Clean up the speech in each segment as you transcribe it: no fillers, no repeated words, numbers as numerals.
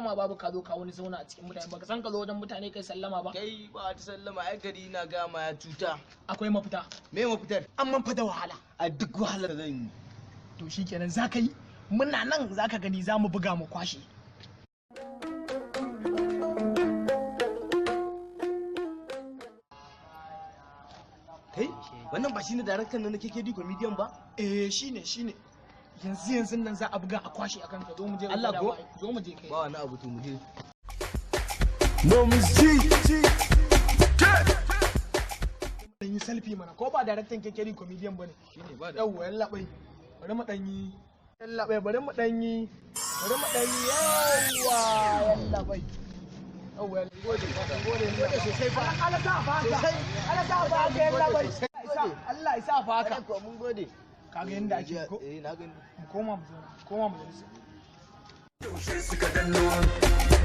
sallama babu ka zo ka wani zauna a cikin mutane baka san ka zo wajen mutane kai sallama ba. Kai ba ta sallama ai gari na gama ya cuta. Akwai mafita. Me mafitar? An man fa da wahala. A duk wahalar zan yi. To shikenan za ka yi. Muna nan za ka gani za mu buga mu kwashe. Kai wannan ba shine daraktan nan na KKD comedian ba? Shine yanzu nan za a buga a kwashe akan ka zo mu je Allah ko zo mu je kai ba wani abu to mu je dan yi selfie mana ko ba daraktan KKD comedian bane shine ba da yawa yalla bai bari mu dan yi yalla bai bari mu dan yi yawa yalla bai gode sosai fa Allah sa fa yalla bai Allah ya sa fa haka ko mun gode kaga yanda ake ko na gani mu koma mu yaushe suka danno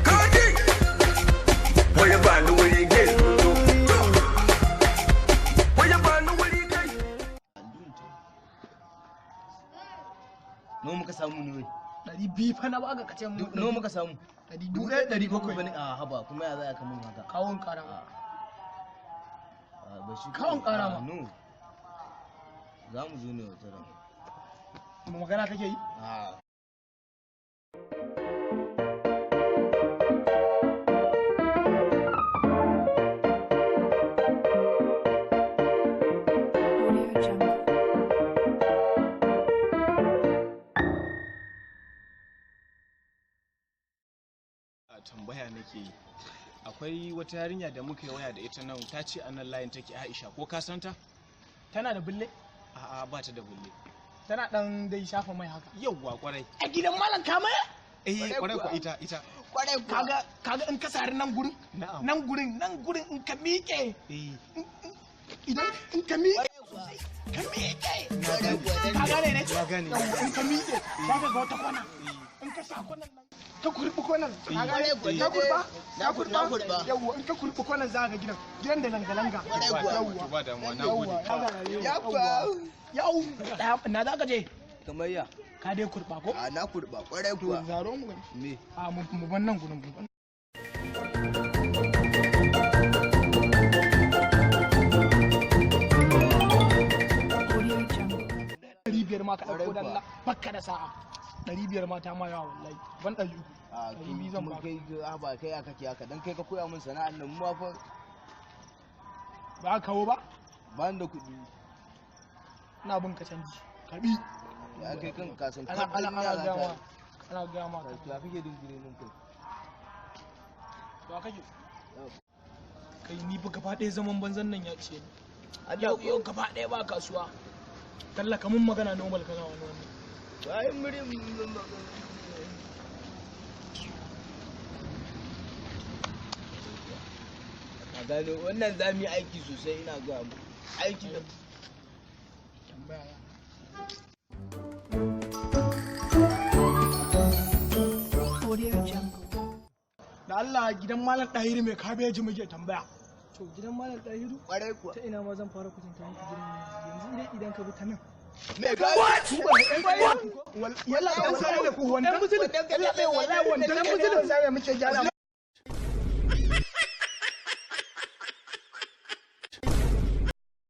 kaji waya ba ni wuri gai waya ba ni wuri gai no muka samu ne wai 200 fa na baka kace mu no muka samu 1700 bane a haba kuma ya za ka mun haka kawon karama ba shi kawon karama no za mu zo ne wata ran mu magana kake yi tambaya nake yi akwai wata yarinya da muka yi waya da ita nan ta ce anan layin take Aisha ko ka santa tana da bulle a'a ba ta da bulle tana dan dai shafa mai haka yauwa kwarai a gidan malam kamaya kwarai ko ita kwarai kaga in ka sari nan gurin nan gurin in ka miƙe idan in ka miƙe ka gane ne in ka miƙe za ka ga wata kwana in ka sa kwanan nan ka kurbi kwanan ka kurba yawwa in ka kurbi kwanan za ka gidan da langa-langa yawwa ba damuwa na gode yawwa na za ka je kamar ya ka dai kurba ko a na kurba kwarai kuwa zaro mu me a mu ban nan gurin mu biyar ma ka ɗauko dalla bakka da sa'a 500 ma ta ma yawa wallahi ban 300 a kai zan ba kai ba kai aka ke haka dan kai ka koya min sana'ar nan mu fa ba kawo ba ba da kuɗi ina bin ka canji karbi ya kai kan ka san ana ga ma ya kake dingire min kai ba kake kai ni fa gaba ɗaya zaman banzan nan ya ce ni yau gaba ɗaya ba kasuwa tallaka mun magana normal kana wannan ai muri ka gano wannan za mu yi aiki sosai ina ga mu aiki da tambaya da Allah gidan malam ɗahiri mai kabeji muke tambaya to gidan malam ɗahiru kwarai kuwa ta ina ma zan fara kutunta miki gidan yanzu dai idan ka bi ta nan me ga yalla ba sai da ku wannan yalla bai wallahi wannan musulun sai muke gyara